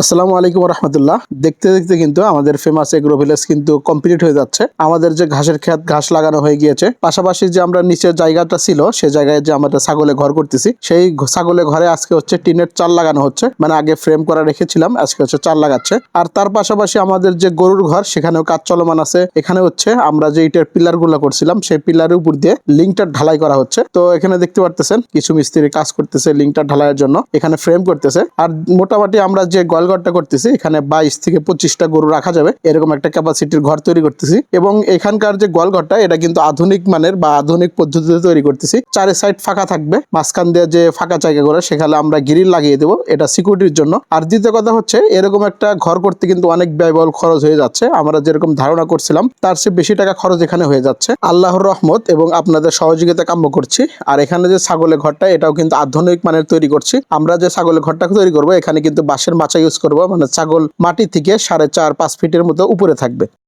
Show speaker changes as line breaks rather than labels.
আসসালামু আলাইকুম রহমতুল্লাহ। দেখতে দেখতে কিন্তু আমাদের ফেমাস এগ্রো ভিলেজ কিন্তু কমপ্লিট হয়ে যাচ্ছে। আমাদের যে ঘাসের ক্ষেত, ঘাস লাগানো হয়ে গিয়েছে, পাশাপাশি যে আমরা নিচের জায়গাটা ছিল সেই জায়গায় যে আমরা ছাগলে ঘর করতেছি, সেই ছাগলে ঘরে আজকে হচ্ছে টিনের চাল লাগানো হচ্ছে। মানে আগে ফ্রেম করা রেখেছিলাম, আজকে হচ্ছে চাল লাগাচ্ছে। আর তার পাশাপাশি আমাদের যে গরুর ঘর, সেখানেও কাজ চলমান আছে। এখানে হচ্ছে আমরা যে ইটের পিলার গুলো করছিলাম, সেই পিলারের উপর দিয়ে লিঙ্কটা ঢালাই করা হচ্ছে। তো এখানে দেখতে পারতেছেন কিছু মিস্ত্রি কাজ করতেছে লিঙ্কটা ঢালাইয়ের জন্য, এখানে ফ্রেম করতেছে। আর মোটামুটি আমরা যে গোয়ালঘরটা করতেছি, এখানে 22 থেকে 25টা গরু রাখা যাবে এরকম একটা ক্যাপাসিটির ঘর তৈরি করতেছি। এবং এখানকার যে গোয়ালঘরটা, এটা কিন্তু আধুনিক মানের বা আধুনিক পদ্ধতিতে তৈরি করতেছি। চারে সাইড ফাঁকা থাকবে, মাঝখান দিয়ে যে ফাঁকা জায়গা করে সেখানে আমরা গ্রিল লাগিয়ে দেবো, এটা সিকিউরিটির জন্য। আর দ্বিতীয় কথা হচ্ছে, এরকম একটা ঘর করতে কিন্তু অনেক ব্যয়বহুল খরচ হয়ে যাচ্ছে। আমরা যেরকম ধারণা করছিলাম তার চেয়ে বেশি টাকা খরচ এখানে হয়ে যাচ্ছে। আল্লাহর রহমত এবং আপনাদের সহযোগিতা কাম্য করছি। আর এখানে যে ছাগলের ঘরটা, এটাও কিন্তু আধুনিক মানের তৈরি করছি। আমরা যে ছাগলের ঘরটা তৈরি করবো, এখানে কিন্তু বাঁশের মাচা ইউজ করবো। মানে ছাগল মাটি থেকে 4.5-5 ফিটের মতো উপরে থাকবে।